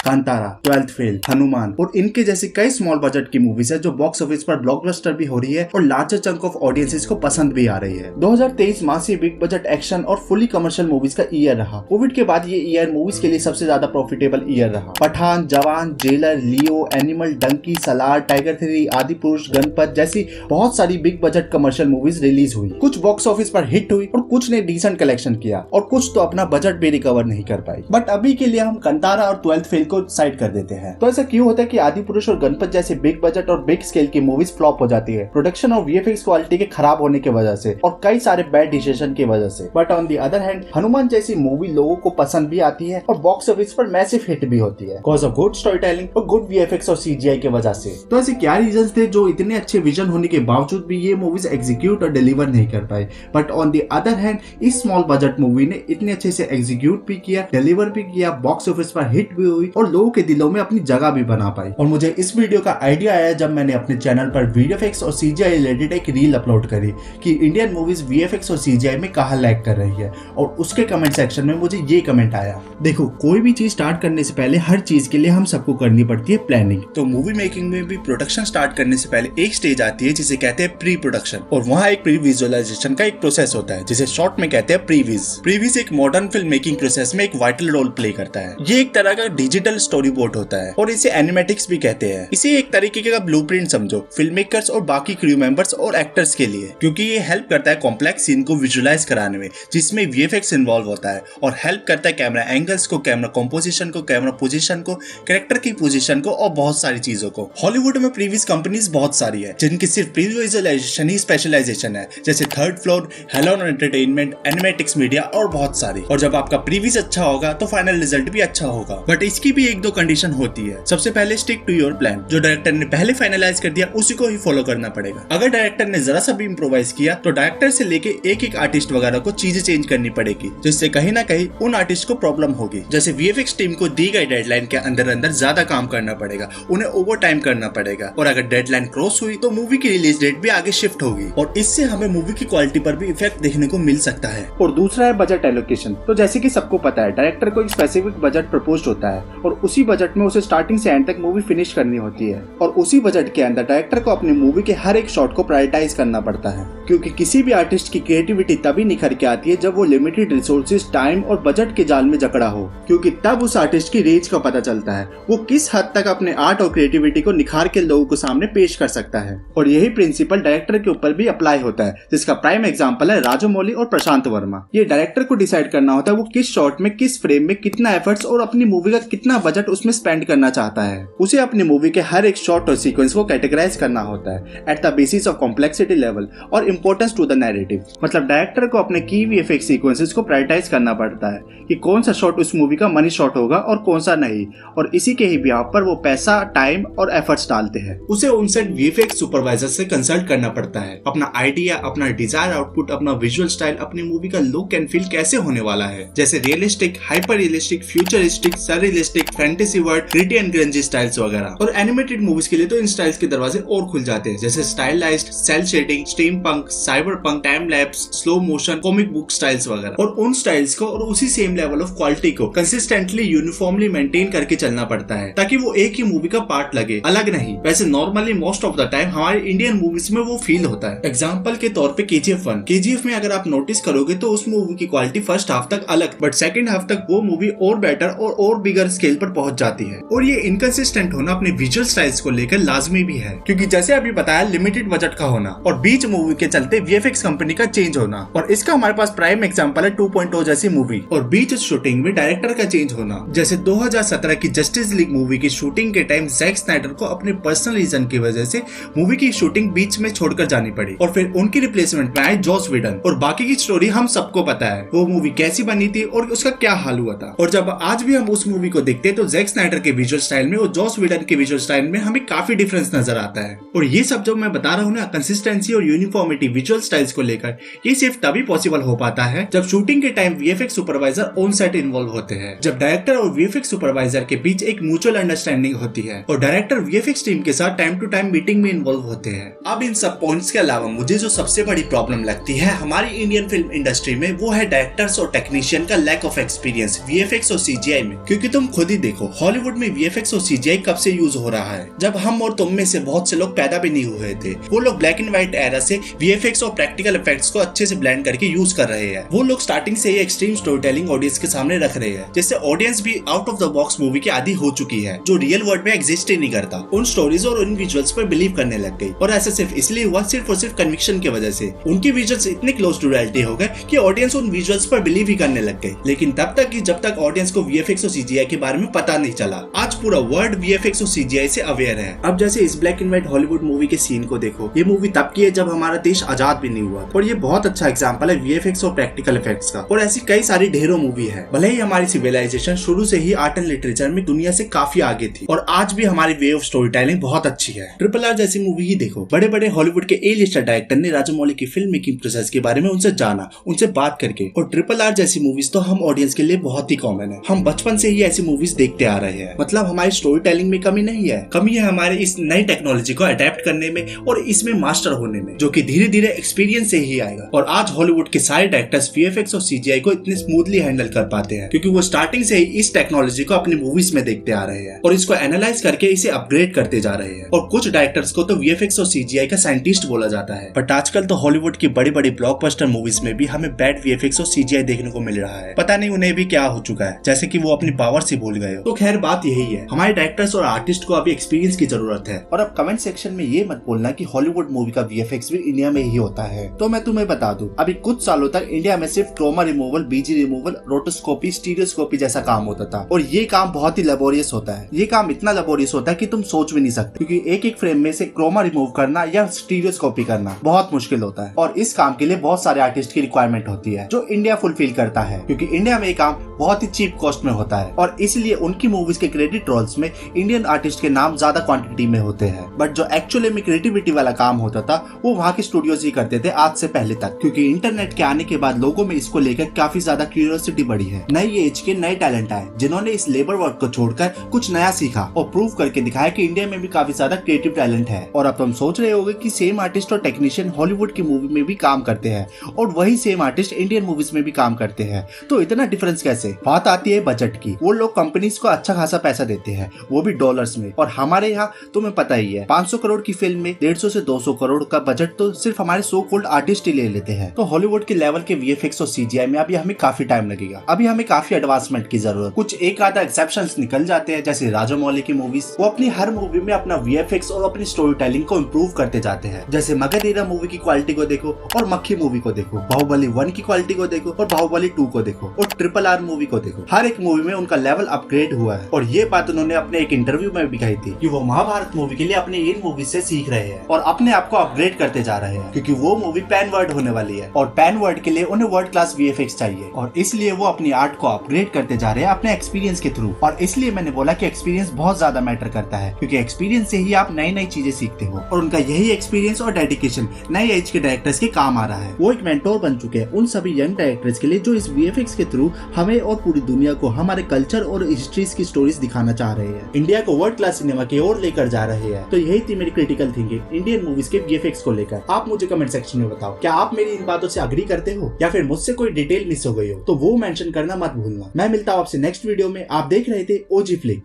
Kantara, 12th fail, Hanuman और इनके जैसी कई स्मॉल बजट की मूवीज है जो बॉक्स ऑफिस पर ब्लॉकबस्टर भी हो रही है और लार्जर चंक ऑफ ऑडियंसेस को पसंद भी आ रही है। 2023 मासिव बिग बजट एक्शन और फुली कमर्शियल मूवीज का ईयर रहा। कोविड के बाद ये ईयर मूवीज के लिए सबसे ज्यादा प्रॉफिटेबल ईयर रहा। पठान, जवान, जेलर, लियो, एनिमल, डंकी, सलार, टाइगर 3, आदि पुरुष, गणपत जैसी बहुत सारी big budget commercial movies release हुई। कुछ बॉक्स ऑफिस पर हिट हुई और कुछ ने डिसेंट कलेक्शन किया और कुछ तो अपना बजट भी रिकवर नहीं कर पाई। बट अभी के लिए हम कांतारा और 12th फेल को साइड कर देते हैं। तो ऐसा क्यों होता है कि आदि पुरुष और गणपत जैसे बिग बजट और बिग स्केल की मूवीज फ्लॉप हो जाती है प्रोडक्शन और वीएफएक्स क्वालिटी के खराब होने की वजह से और कई सारे बैड डिसीजन की वजह से। But on the other hand Hanuman जैसी मूवी लोगों को पसंद भी आती है और बॉक्स ऑफिस पर मैसिव हिट भी होती है because of good story telling और गुड वीएफएक्स और सीजीआई की वजह से। तो ऐसे क्या रीजंस थे जो इतने अच्छे विजन होने के बावजूद भी ये मूवीज एग्जीक्यूट और डिलीवर नहीं कर पाए। But on the other hand इस स्मॉल बजट मूवी ने इतने अच्छे से एग्जीक्यूट भी किया, डिलीवर भी किया, बॉक्स ऑफिस पर हिट भी हुई और लोगों के दिलों में अपनी जगह भी बना पाई। और मुझे इस वीडियो का आइडिया आया जब मैंने अपने चैनल पर वीएफएक्स और सीजीआई रिलेटेड एक रील अपलोड करी कि इंडियन मूवीज वीएफएक्स और सीजीआई में कहां लैग कर रही है और उसके कमेंट सेक्शन में मुझे ये कमेंट आया, देखो कोई भी चीज स्टार्ट करने से पहले हर चीज के लिए हम सबको करनी पड़ती है प्लानिंग। तो मूवी मेकिंग में भी प्रोडक्शन स्टार्ट करने से पहले एक स्टेज आती है जिसे कहते हैं प्री प्रोडक्शन और वहाँ एक प्री विजुअलाइजेशन का एक प्रोसेस होता है जिसे शॉर्ट में कहते हैं प्रीविज। प्रीविज एक मॉडर्न फिल्म मेकिंग प्रोसेस में एक वाइटल रोल प्ले करता है। ये एक तरह का डिजिटल स्टोरी बोर्ड होता है और इसे एनिमेटिक्स भी कहते हैं। इसे एक तरीके का ब्लूप्रिंट समझो फिल्म मेकर्स और बाकी क्रू मेंबर्स और एक्टर्स के लिए, क्योंकि ये हेल्प करता है कॉम्प्लेक्स सीन को विजुअलाइज कराने में जिसमें वीएफएक्स इन्वॉल्व होता है और हेल्प करता है कैमरा एंगल्स को, कैमरा कंपोजिशन को, कैमरा पोजीशन को, कैरेक्टर की पोजीशन को और बहुत सारी चीजों को। हॉलीवुड में प्रीवियस कंपनीज बहुत सारी है जिनकी सिर्फ प्री विजुअलाइजेशन ही स्पेशलाइजेशन है, जैसे थर्ड फ्लोर, हेलोन एंटरटेनमेंट, एनिमेटिक्स मीडिया और बहुत सारी। और जब आपका प्रीवियस अच्छा होगा तो फाइनल रिजल्ट भी अच्छा होगा। बट इसकी भी एक दो कंडीशन होती है। सबसे पहले स्टिक टू योर प्लान, जो डायरेक्टर ने पहले फाइनलाइज कर दिया उसी को ही फॉलो करना पड़ेगा। अगर डायरेक्टर ने जरा सा भी इम्प्रोवाइज किया तो डायरेक्टर से लेके एक एक आर्टिस्ट वगैरह को चीजें चेंज करनी पड़ेगी, जिससे कहीं ना कहीं उन आर्टिस्ट को प्रॉब्लम होगी। जैसे वीएफएक्स टीम को दी गई डेडलाइन के अंदर अंदर ज्यादा काम करना पड़ेगा, उन्हें ओवर टाइम करना पड़ेगा और अगर डेडलाइन क्रॉस हुई तो मूवी की रिलीज डेट भी आगे शिफ्ट होगी और इससे हमें मूवी की क्वालिटी पर भी इफेक्ट देखने को मिल सकता है। और दूसरा है बजट एलोकेशन। तो जैसे कि सबको पता है डायरेक्टर को एक स्पेसिफिक बजट प्रपोज होता है और उसी बजट में उसे स्टार्टिंग से एंड तक मूवी फिनिश करनी होती है और उसी बजट के अंदर डायरेक्टर को अपनी मूवी के हर एक शॉट को प्रायोरिटाइज करना पड़ता है, क्योंकि किसी भी आर्टिस्ट की क्रिएटिविटी तभी निखर के आती है जब वो लिमिटेड रिसोर्सेज, टाइम और बजट के जाल में जकड़ा हो, क्योंकि तब उस आर्टिस्ट की रेंज का पता चलता है, वो किस हद तक अपने आर्ट और क्रिएटिविटी को निखार के लोगों को सामने पेश कर सकता है। और यही प्रिंसिपल डायरेक्टर के ऊपर भी अप्लाई होता है, जिसका प्राइम एग्जांपल है राजामौली और प्रशांत वर्मा। ये डायरेक्टर को डिसाइड करना होता है वो किस शॉट में, किस फ्रेम में कितना एफर्ट्स और अपनी मूवी का कितना बजट उसमें स्पेंड करना चाहता है। उसे अपनी मूवी के हर एक शॉट और सीक्वेंस को कैटेगराइज करना होता है at the basis of complexity level और इम्पोर्टेंस टू द नैरेटिव। मतलब डायरेक्टर को अपने की वीएफएक्स सीक्वेंसेस को प्रायोरिटाइज करना पड़ता है कि कौन सा शॉट उस मूवी का मनी शॉट होगा और कौन सा नहीं, और इसी के ही बिहाफ पर वो पैसा, टाइम और एफर्ट्स डालते हैं। उसे ऑन-सेट वीएफएक्स सुपरवाइजर से कंसल्ट करना पड़ता है। अपना आइडिया, अपना डिजायर आउटपुट, अपना विजुअल स्टाइल, अपनी मूवी का लुक एंड फील कैसे होने वाला है, जैसे realistic, hyper realistic, futuristic, surrealistic, fantasy world, gritty and grungy styles वगैरह। और एनिमेटेड मूवीज के लिए तो इन स्टाइल्स के दरवाजे और खुल जाते हैं, जैसे stylised, cel shading, steampunk, cyberpunk, time lapse, slow motion, comic book styles वगैरह। और उन स्टाइल्स को और उसी सेम लेवल ऑफ क्वालिटी को कंसिस्टेंटली यूनिफॉर्मली मेंटेन करके चलना पड़ता है ताकि वो एक ही मूवी का पार्ट लगे, अलग नहीं। वैसे normally most of the time हमारे इंडियन मूवीज में वो फील होता है। एग्जांपल के तौर पे KGF 1, KGF में अगर आप नोटिस करोगे तो उस मूवी की क्वालिटी फर्स्ट हाफ तक अलग, बट सेकंड हाफ तक वो मूवी और बेटर और बिगर स्केल पर पहुंच जाती है। और ये इनकंसिस्टेंट होना अपने विजुअल स्टाइल्स को लेकर लाजमी भी है, क्योंकि जैसे अभी बताया लिमिटेड बजट का होना और बीच मूवी के चलते वीएफएक्स कंपनी का चेंज होना, और इसका हमारे पास प्राइम एग्जांपल है 2.0 जैसी मूवी। और बीच शूटिंग में डायरेक्टर का चेंज होना, जैसे 2017 की जस्टिस लीग मूवी की शूटिंग के टाइम जैक स्नाइडर को अपने पर्सनल रीजन की वजह से मूवी की शूटिंग बीच में छोड़कर जानी पड़ी और फिर उनकी रिप्लेसमेंट में आए जॉस व्हीडन। और बाकी की स्टोरी हम सबको पता है, वो मूवी कैसी बनी थी और उसका क्या हाल हुआ था। और जब आज भी हम उस मूवी को देखते हैं तो जैक स्नाइडर के विजुअल स्टाइल में और जॉस व्हीडन के विजुअल स्टाइल में हमें काफी डिफरेंस नजर आता है। और ये सब जो मैं बता रहा हूँ ना, कंसिस्टेंसी और यूनिफॉर्मिटी की विजुअल स्टाइल्स को लेकर ये सिर्फ तभी पॉसिबल हो पाता है जब शूटिंग के time VFX supervisor on set involve होते हैं, जब डायरेक्टर और वीएफएक्स सुपरवाइजर के बीच एक म्यूचुअल अंडरस्टैंडिंग होती है और डायरेक्टर वीएफएक्स टीम के साथ टाइम टू टाइम मीटिंग में इन्वॉल्व होते हैं। अब इन सब पॉइंट्स के अलावा मुझे जो सबसे बड़ी प्रॉब्लम लगती है हमारी इंडियन फिल्म इंडस्ट्री में वो है डायरेक्टर्स और टेक्नीशियन का लैक ऑफ एक्सपीरियंस वीएफएक्स और सीजीआई में। क्योंकि तुम खुद ही देखो हॉलीवुड में वीएफएक्स और सीजीआई कब से यूज हो रहा है, जब हम और तुम में से बहुत से लोग पैदा भी नहीं हुए थे। वो लोग ब्लैक एंड व्हाइट एरा से वीएफएक्स और प्रैक्टिकल इफेक्ट्स को अच्छे से ब्लेंड करके यूज कर रहे हैं। वो लोग स्टार्टिंग से ही एक्सट्रीम स्टोरी टेलिंग ऑडियंस के सामने रख रहे हैं, जिससे ऑडियंस भी out of the box movie के आदी हो चुकी है, जो रियल वर्ल्ड में एग्जिस्ट ही नहीं करता। उन स्टोरीज और उन विजुअल्स पर बिलीव करने लग गई और ऐसा सिर्फ इसलिए हुआ सिर्फ और सिर्फ कन्विक्शन की वजह से। उनकी विजुअल्स इतने क्लोज टू रियलिटी हो गए कि ऑडियंस उन विजुअल्स पर बिलीव ही करने लग गई, लेकिन तब तक कि जब तक ऑडियंस को वीएफएक्स और सीजीआई के बारे में पता नहीं चला। आज पूरा वर्ल्ड वीएफएक्स और सीजीआई से अवेयर है। अब जैसे इस black and white Hollywood movie के सीन को देखो, ये मूवी तब की है जब हमारा देश आजाद भी नहीं हुआ और ये बहुत अच्छा एग्जांपल है वीएफएक्स और प्रैक्टिकल इफेक्ट्स का। और ऐसी कई सारी ढेरों मूवी है। भले ही हमारी सिविलाइजेशन शुरू से ही आर्ट एंड लिटरेचर में दुनिया से काफी आगे थी और आज भी हमारी वे ऑफ स्टोरी टेलिंग बहुत अच्छी है। RRR जैसी मूवी ही देखो, बड़े बड़े हॉलीवुड के ए लिस्टर डायरेक्टर ने राजामौली की फिल्म मेकिंग प्रोसेस के बारे में उनसे जाना, उनसे बात करके। और RRR जैसी मूवीज तो हम ऑडियंस के लिए बहुत ही कॉमन है। हम बचपन से ही ऐसी मूवीज देखते आ रहे हैं। मतलब हमारी स्टोरी टेलिंग में कमी नहीं है, कमी है हमारे इस नई टेक्नोलॉजी को अडेप्ट करने में और इसमें मास्टर होने में, जो कि धीरे धीरे एक्सपीरियंस से ही आएगा। और आज हॉलीवुड के सारे डायरेक्टर्स वीएफएक्स और सीजीआई को इतने स्मूथली हैंडल कर पाते हैं क्योंकि वो स्टार्टिंग से ही इस टेक्नोलॉजी को अपनी मूवीज में देखते आ रहे हैं और इसको एनालाइज करके इसे अपग्रेड करते जा रहे हैं। और कुछ डायरेक्टर्स को तो वीएफएक्स और सीजीआई का साइंटिस्ट बोला जाता है। बट आजकल तो हॉलीवुड की बड़ी बड़ी ब्लॉकबस्टर मूवीज में भी हमें बैड वीएफएक्स और सीजीआई देखने को मिल रहा है। पता नहीं उन्हें भी क्या हो चुका है, जैसे कि वो अपनी पावर से भूल गए हो। तो खैर बात यही है, हमारे डायरेक्टर्स और आर्टिस्ट को अभी एक्सपीरियंस की जरूरत है। और अब कमेंट सेक्शन में ये मत बोलना कि हॉलीवुड मूवी का वीएफएक्स भी इंडिया में ही होता है। तो मैं तुम्हें बता दूं, अभी कुछ सालों तक इंडिया में सिर्फ क्रोमा रिमूवल, बीजी रिमूवल, रोटोस्कोपी, स्टीरियोस्कोपी जैसा काम होता था और ये काम बहुत ही लेबोरियस होता है। ये काम इतना लेबोरियस होता है कि तुम सोच भी नहीं सकते, क्योंकि एक एक फ्रेम में से क्रोमा रिमूव करना या स्टीरियोस्कोपी करना बहुत मुश्किल होता है और इस काम के लिए बहुत सारे आर्टिस्ट की रिक्वायरमेंट होती है जो इंडिया फुलफिल करता है, क्योंकि इंडिया में ये काम बहुत ही चीप कॉस्ट में होता है और इसलिए उनकी मूवीज के क्रेडिट रोल्स में इंडियन आर्टिस्ट के नाम ज्यादा क्वांटिटी में होते हैं। बट जो एक्चुअली में क्रिएटिविटी वाला काम होता था वो वहाँ के स्टूडियोज ही करते थे आज से पहले तक, क्योंकि इंटरनेट के आने के बाद लोगों में इसको लेकर काफी ज्यादा क्यूरियोसिटी बढ़ी है। नई एज के नए टैलेंट आए जिन्होंने इस लेबर वर्क को छोड़कर कुछ नया सीखा और प्रूव करके दिखाया कि इंडिया में भी काफी ज्यादा क्रिएटिव टैलेंट है। और अब तुम सोच रहे होगे कि सेम आर्टिस्ट और टेक्नीशियन हॉलीवुड की मूवी में भी काम करते हैं और वही सेम आर्टिस्ट इंडियन मूवीज में भी काम करते हैं, तो इतना डिफरेंस कैसे? बात आती है बजट की। वो लोग कंपनीज को अच्छा खासा पैसा देते हैं, वो भी डॉलर्स में, और हमारे यहाँ तुम्हें पता ही है 500 करोड़ की फिल्म में 150 से 200 करोड़ का बजट तो सिर्फ हमारे सो कॉल्ड आर्टिस्ट ही ले लेते हैं। तो हॉलीवुड के लेवल के वीएफएक्स और सीजीआई में अभी हमें काफी टाइम लगेगा। अभी हमें काफी एडवांसमेंट की जरूरत। कुछ एक आधा एक्सेप्शंस निकल जाते हैं, जैसे राजामौली की मूवीज, वो अपनी हर मूवी में अपना वीएफएक्स और अपनी स्टोरी टेलिंग को इम्प्रूव करते जाते हैं। जैसे मगधीरा मूवी की क्वालिटी को देखो और मक्खी मूवी को देखो, बाहुबली 1 की क्वालिटी को देखो और बाहुबली 2 को देखो और RRR मूवी को देखो। हर एक मूवी में उनका लेवल अपग्रेड हुआ है और ये बात उन्होंने अपने एक इंटरव्यू में भी कही थी कि वो महाभारत मूवी के लिए अपने इन मूवी से सीख रहे हैं और अपने आप को अपग्रेड करते जा रहे हैं, क्योंकि वो मूवी पैन वर्ल्ड होने वाली है और पैन वर्ल्ड के लिए उन्हें वर्ल्ड क्लास वीएफएक्स चाहिए और इसलिए वो अपनी आर्ट को अपग्रेड करते जा रहे हैं अपने एक्सपीरियंस के थ्रू। और इसलिए मैंने बोला कि एक्सपीरियंस बहुत ज्यादा मैटर करता है, क्योंकि एक्सपीरियंस से ही आप नई नई चीजें सीखते हो और उनका यही एक्सपीरियंस और डेडिकेशन नए एज के डायरेक्टर्स के काम आ रहा है। वो एक मेंटोर बन चुके हैं उन सभी यंग डायरेक्टर्स के लिए जो इस वीएफएक्स के थ्रू हमें और पूरी दुनिया को हमारे कल्चर और हिस्ट्रीज की स्टोरीज दिखाना चाह रहे हैं, इंडिया को वर्ल्ड क्लास सिनेमा की ओर लेकर जा रहे हैं। तो यही थी मेरी क्रिटिकल थिंकिंग इंडियन मूवीज के वीएफएक्स को लेकर। आप मुझे कमेंट सेक्शन में बताओ, क्या आप मेरी इन बातों से अग्री करते हो या फिर मुझसे कोई डिटेल मिस हो गई हो, तो वो मेंशन करना मत भूलना। मैं मिलता हूँ आपसे नेक्स्ट वीडियो में। आप देख रहे थे ओजी फ्लिक।